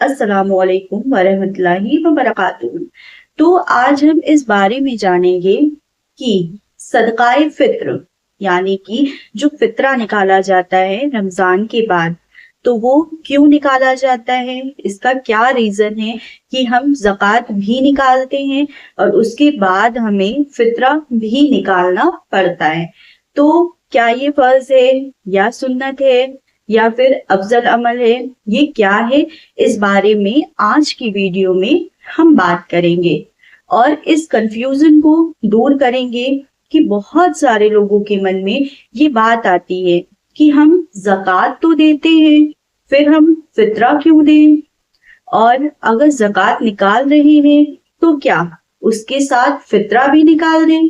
अस्सलाम वालेकुम वरहमतुल्लाहि वबरकातुहू। तो आज हम इस बारे में जानेंगे कि सदकाए फित्र यानी कि जो फितरा निकाला जाता है रमजान के बाद, तो वो क्यों निकाला जाता है, इसका क्या रीजन है कि हम ज़कात भी निकालते हैं और उसके बाद हमें फितरा भी निकालना पड़ता है। तो क्या ये फर्ज है या सुन्नत है या फिर अफजल अमल है, ये क्या है, इस बारे में आज की वीडियो में हम बात करेंगे और इस कंफ्यूजन को दूर करेंगे कि बहुत सारे लोगों के मन में ये बात आती है कि हम ज़कात तो देते हैं, फिर हम फितरा क्यों दें, और अगर ज़कात निकाल रहे हैं तो क्या उसके साथ फितरा भी निकाल दें।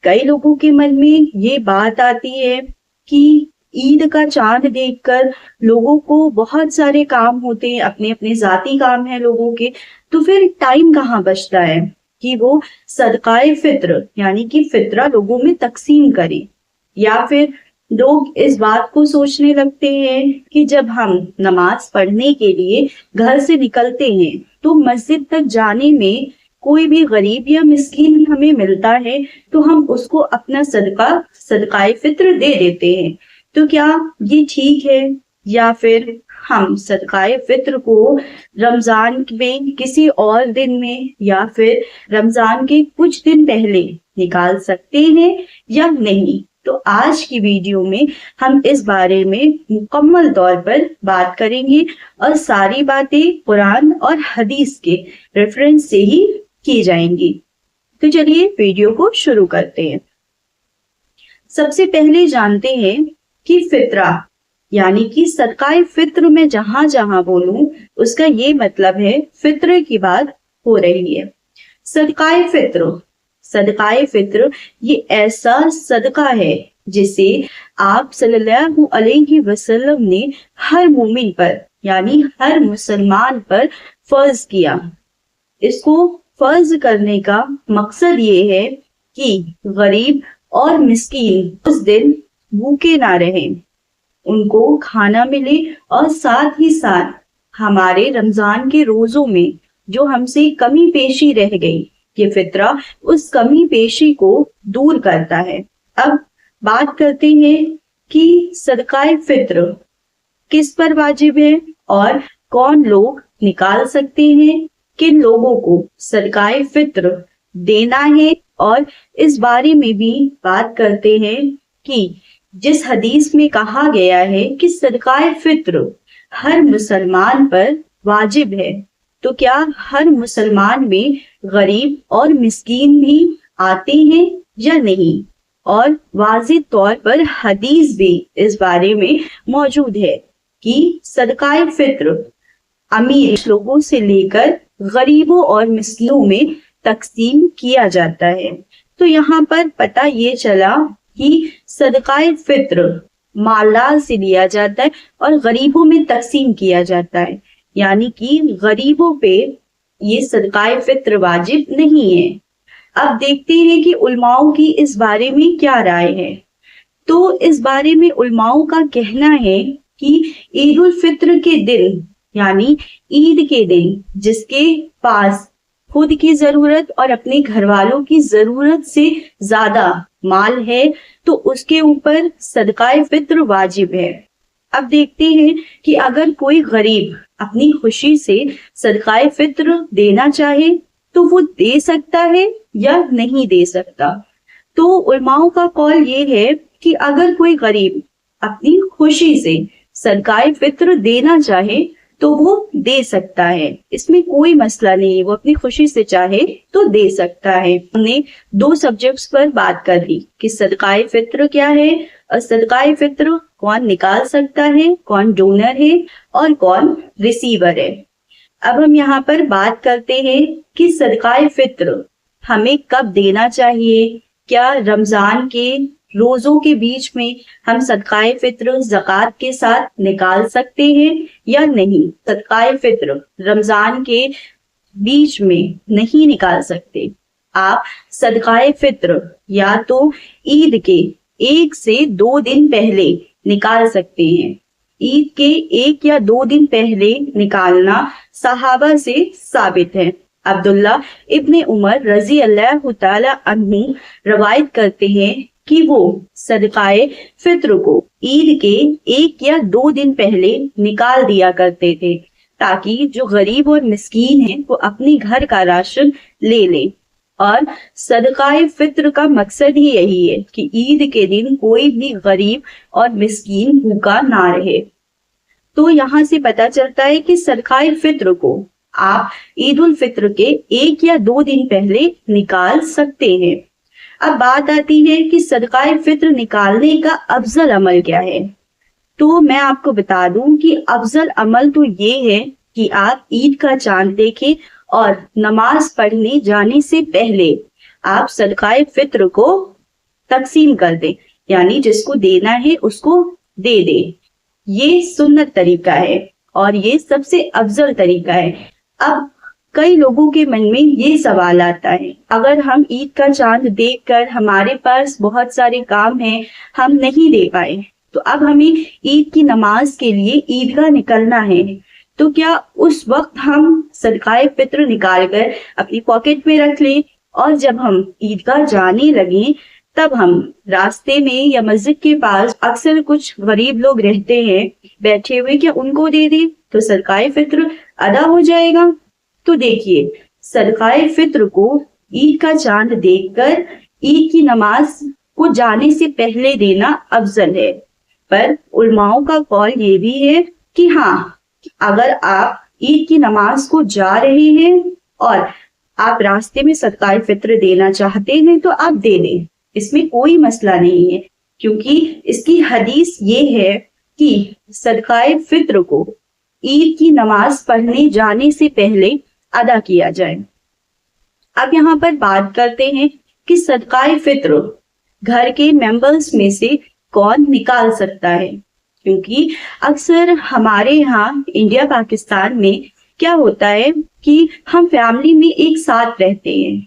कई लोगों के मन में ये बात आती है कि ईद का चांद देखकर लोगों को बहुत सारे काम होते हैं, अपने अपने जाती काम हैं लोगों के, तो फिर टाइम कहाँ बचता है कि वो सदकाए फित्र यानी कि फितरा लोगों में तकसीम करें। या फिर लोग इस बात को सोचने लगते हैं कि जब हम नमाज पढ़ने के लिए घर से निकलते हैं तो मस्जिद तक जाने में कोई भी गरीब या मिस्कीन हमें मिलता है तो हम उसको अपना सदकाए फित्र दे देते हैं। तो क्या ये ठीक है, या फिर हम सदकाए फित्र को रमजान में किसी और दिन में या फिर रमजान के कुछ दिन पहले निकाल सकते हैं या नहीं। तो आज की वीडियो में हम इस बारे में मुकम्मल तौर पर बात करेंगे और सारी बातें कुरान और हदीस के रेफरेंस से ही की जाएंगी। तो चलिए वीडियो को शुरू करते हैं। सबसे पहले जानते हैं कि फितरा यानी कि सदकाए फित्र में जहां जहां बोलूं उसका ये मतलब है फित्र की बात हो रही है। सदकाए फित्र ये ऐसा सदका है जिसे आप सल्लल्लाहु अलैहि वसल्लम ने हर मोमिन पर यानी हर मुसलमान पर फर्ज किया। इसको फर्ज करने का मकसद ये है कि गरीब और मिस्कीन उस दिन भूखे ना रहें, उनको खाना मिले और साथ ही साथ हमारे रमजान के रोजों में जो हमसे कमी पेशी रह गई, ये फितरा उस कमी पेशी को दूर करता है। अब बात करते हैं कि सदकाए फित्र किस पर वाजिब है और कौन लोग निकाल सकते हैं, किन लोगों को सदकाए फित्र देना है, और इस बारे में भी बात करते हैं कि जिस हदीस में कहा गया है कि सदकाए फित्र हर मुसलमान पर वाजिब है, तो क्या हर मुसलमान में गरीब और मिस्कीन भी आते हैं या नहीं। और वाज़िह तौर पर हदीस भी इस बारे में मौजूद है कि सदकाए फित्र अमीर लोगों से लेकर गरीबों और मिस्कीनों में तकसीम किया जाता है। तो यहाँ पर पता ये चला कि सदकाए फित्र मालदार से लिया जाता है और गरीबों में तकसीम किया जाता है, यानी कि गरीबों पे ये सदकाए फित्र वाजिब नहीं है। अब देखते हैं कि उलमाओं की इस बारे में क्या राय है। तो इस बारे में उलमाओं का कहना है कि ईद उल फित्र के दिन यानी ईद के दिन जिसके पास खुद की जरूरत और अपने घर वालों की जरूरत से ज्यादा माल है तो उसके ऊपर सदकाए फित्र वाजिब है। अब देखते हैं कि अगर कोई गरीब अपनी खुशी से सदकाए फित्र देना चाहे तो वो दे सकता है या नहीं दे सकता। तो उलमाओं का कौल ये है कि अगर कोई गरीब अपनी खुशी से सदकाए फित्र देना चाहे तो वो दे सकता है, इसमें कोई मसला नहीं है, वो अपनी खुशी से चाहे तो दे सकता है। हमने दो सब्जेक्ट्स पर बात कर ली कि सदकाए फित्र क्या है और सदकाए फित्र कौन निकाल सकता है, कौन डोनर है और कौन रिसीवर है। अब हम यहाँ पर बात करते हैं कि सदकाए फित्र हमें कब देना चाहिए। क्या रमजान के रोजों के बीच में हम सदकाए फित्र ज़कात के साथ निकाल सकते हैं या नहीं। सदकाए फित्र रमजान के बीच में नहीं निकाल सकते। आप सदकाए फित्र या तो ईद के 1 से 2 दिन पहले निकाल सकते हैं, عید کے 1 یا 2 दिन पहले निकालना सहाबा से साबित है। अब्दुल्ला इब्न उमर रजी अल्लाह ताला अन्हु रवायत करते हैं कि वो सदकाए फित्र को ईद के 1 या 2 दिन पहले निकाल दिया करते थे ताकि जो गरीब और मिस्कीन हैं वो अपने घर का राशन ले लें। और सदकाए फित्र का मकसद ही यही है कि ईद के दिन कोई भी गरीब और मिस्कीन भूखा ना रहे। तो यहाँ से पता चलता है कि सदकाए फित्र को आप ईद उल फित्र के 1 या 2 दिन पहले निकाल सकते हैं। अब बात आती है कि सदकाए फित्र निकालने का अफजल अमल क्या है। तो मैं आपको बता दूं कि अफजल अमल तो ये है कि आप ईद का चांद देखें और नमाज पढ़ने जाने से पहले आप सदकाए फित्र को तकसीम कर दें, यानी जिसको देना है उसको दे दें। ये सुन्नत तरीका है और ये सबसे अफजल तरीका है। अब कई लोगों के मन में ये सवाल आता है, अगर हम ईद का चांद देखकर हमारे पास बहुत सारे काम हैं, हम नहीं दे पाए, तो अब हमें ईद की नमाज के लिए ईदगाह निकलना है, तो क्या उस वक्त हम सदकाए फित्र निकाल कर अपनी पॉकेट में रख लें और जब हम ईदगाह जाने लगे तब हम रास्ते में या मस्जिद के पास अक्सर कुछ गरीब लोग रहते हैं बैठे हुए, क्या उनको दे दें तो सदकाए फित्र अदा हो जाएगा। तो देखिए, सदकाए फित्र को ईद का चांद देखकर ईद की नमाज को जाने से पहले देना अफजल है, पर उलमाओं का कौल ये भी है कि हाँ, अगर आप ईद की नमाज को जा रहे हैं और आप रास्ते में सदकाए फित्र देना चाहते हैं तो आप दे दें, इसमें कोई मसला नहीं है, क्योंकि इसकी हदीस ये है कि सदकाए फित्र को ईद की नमाज पढ़ने जाने से पहले अदा किया जाए। अब यहाँ पर बात करते हैं कि सदकाए फित्र घर के मेंबर्स में से कौन निकाल सकता है, क्योंकि अक्सर हमारे यहाँ इंडिया पाकिस्तान में क्या होता है कि हम फैमिली में एक साथ रहते हैं,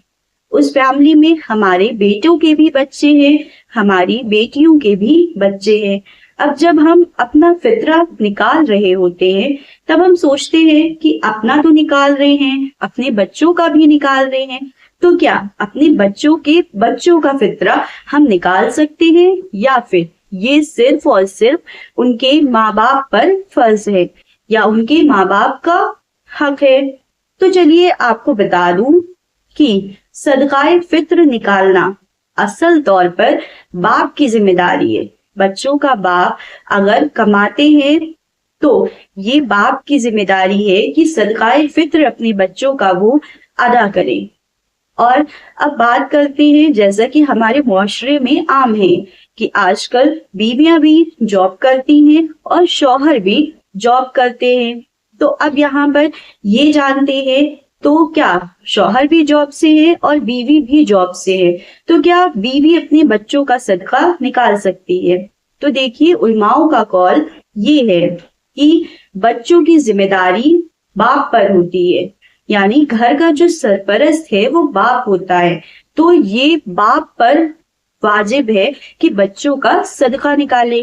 उस फैमिली में हमारे बेटों के भी बच्चे हैं, हमारी बेटियों के भी बच्चे हैं। अब जब हम अपना फितरा निकाल रहे होते हैं तब हम सोचते हैं कि अपना तो निकाल रहे हैं, अपने बच्चों का भी निकाल रहे हैं, तो क्या अपने बच्चों के बच्चों का फितरा हम निकाल सकते हैं या फिर ये सिर्फ और सिर्फ उनके माँ बाप पर फर्ज है या उनके माँ बाप का हक है। तो चलिए आपको बता दूं कि सदकाए फित्र निकालना असल तौर पर बाप की जिम्मेदारी है। बच्चों का बाप अगर कमाते हैं तो ये बाप की जिम्मेदारी है कि सदकाए फित्र अपने बच्चों का वो अदा करें। और अब बात करते हैं, जैसा कि हमारे मुआशरे में आम है कि आजकल बीवियां भी जॉब करती हैं और शौहर भी जॉब करते हैं। तो अब यहाँ पर ये जानते हैं, तो क्या शौहर भी जॉब से है और बीवी भी जॉब से है, तो क्या बीवी अपने बच्चों का सदका निकाल सकती है। तो देखिए, उलमाओं का कौल ये है कि बच्चों की जिम्मेदारी बाप पर होती है, यानी घर का जो सरपरस्त है वो बाप होता है, तो ये बाप पर वाजिब है कि बच्चों का सदका निकाले।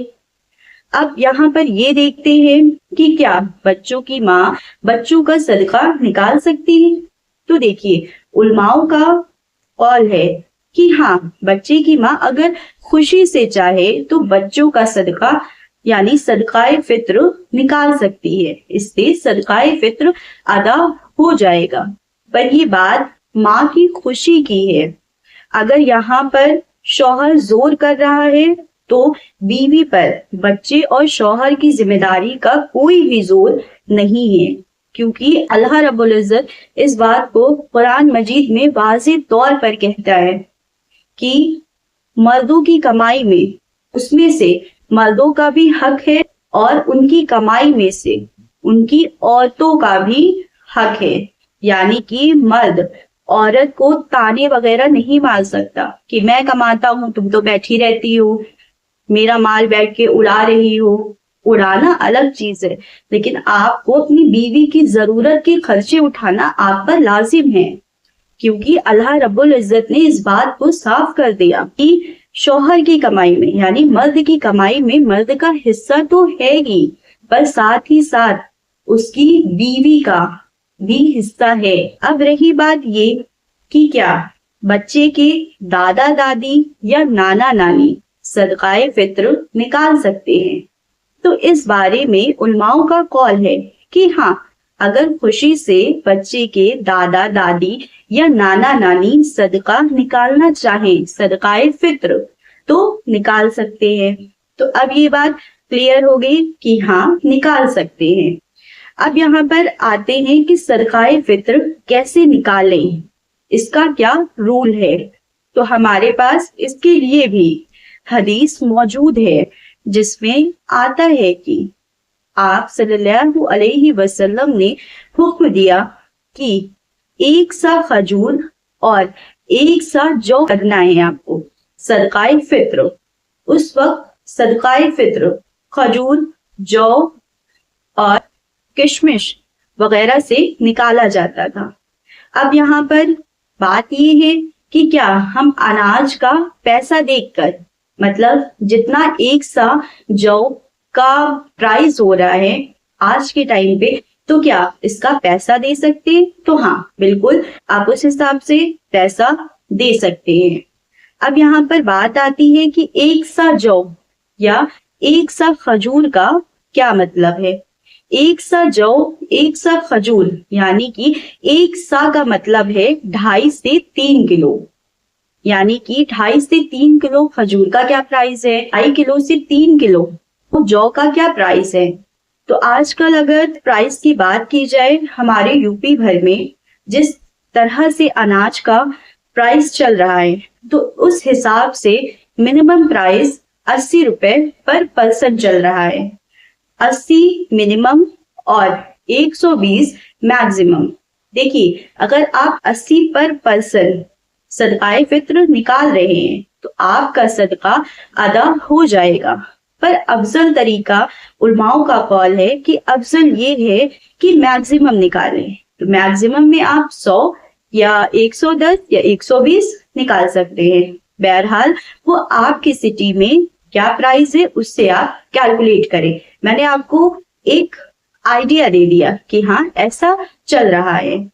अब यहाँ पर ये देखते हैं कि क्या बच्चों की माँ बच्चों का सदका निकाल सकती है। तो देखिए, उलमाओं का कौल है कि हाँ, बच्चे की माँ अगर खुशी से चाहे तो बच्चों का सदका यानी सदकाए फित्र निकाल सकती है, इससे सदकाए फित्र अदा हो जाएगा। पर ये बात माँ की खुशी की है। अगर यहाँ पर शौहर जोर कर रहा है तो बीवी पर बच्चे और शौहर की जिम्मेदारी का कोई भी जोर नहीं है, क्योंकि अल्लाह रब्बुल इज्जत इस बात को कुरान मजीद में वाज़ेह तौर पर कहता है कि मर्दों की कमाई में उसमें से मर्दों का भी हक है और उनकी कमाई में से उनकी औरतों का भी हक है। यानी कि मर्द औरत को ताने वगैरह नहीं मार सकता कि मैं कमाता हूँ तुम तो बैठी रहती हो, मेरा माल बैठ के उड़ा रही हो। उड़ाना अलग चीज है, लेकिन आपको अपनी बीवी की जरूरत के खर्चे उठाना आप पर लाजिम है, क्योंकि अल्लाह रब्बुल इज्जत ने इस बात को साफ कर दिया कि शौहर की कमाई में यानी मर्द की कमाई में मर्द का हिस्सा तो है ही, पर साथ ही साथ उसकी बीवी का भी हिस्सा है। अब रही बात ये कि क्या बच्चे के दादा दादी या नाना नानी सदकाए फित्र निकाल सकते हैं? तो इस बारे में उलमाओं का कौल है कि हाँ, अगर खुशी से बच्चे के दादा दादी या नाना नानी सदका निकालना चाहें, सदकाए फित्र, तो निकाल सकते हैं। तो अब ये बात क्लियर हो गई कि हाँ, निकाल सकते हैं। अब यहाँ पर आते हैं कि सदकाए फित्र कैसे निकालें, इसका क्या रूल है। तो हमारे पास इसके लिए भी हदीस मौजूद है जिसमें आता है कि आप सल्लल्लाहु अलैहि वसल्लम ने हुक्म दिया कि 1 सा खजूर और 1 सा जौ करना है आपको सदकाए फित्र। उस वक्त सदकाए फित्र खजूर, जौ और किशमिश वगैरह से निकाला जाता था। अब यहाँ पर बात ये है कि क्या हम अनाज का पैसा देखकर, मतलब जितना 1 सा जौ का प्राइस हो रहा है आज के टाइम पे, तो क्या इसका पैसा दे सकते हैं? तो हाँ, बिल्कुल आप उस हिसाब से पैसा दे सकते हैं। अब यहाँ पर बात आती है कि 1 सा जौ या 1 सा खजूर का क्या मतलब है। 1 सा जौ, 1 सा खजूर, यानी कि 1 सा का मतलब है 2.5 से 3 किलो, यानी कि 2.5 से 3 किलो खजूर का क्या प्राइस है, 2.5 किलो से 3 किलो तो जौ का क्या प्राइस है। तो आजकल अगर प्राइस की बात की जाए हमारे यूपी भर में जिस तरह से अनाज का प्राइस चल रहा है, तो उस हिसाब से मिनिमम प्राइस 80 रुपए पर पर्सन चल रहा है। 80 मिनिमम और 120 मैक्सिमम। देखिए, अगर आप 80 पर पर्सन सदकाए फित्र निकाल रहे हैं तो आपका सदका अदा हो जाएगा। पर अफजल तरीका उलमाओं का कौल है कि अफजल ये है कि मैक्सिमम निकालें। तो मैक्सिमम में आप 100 या 110 या 120 निकाल सकते हैं। बहरहाल वो आपकी सिटी में क्या प्राइस है उससे आप कैलकुलेट करें। मैंने आपको एक आइडिया दे दिया कि हाँ, ऐसा चल रहा है।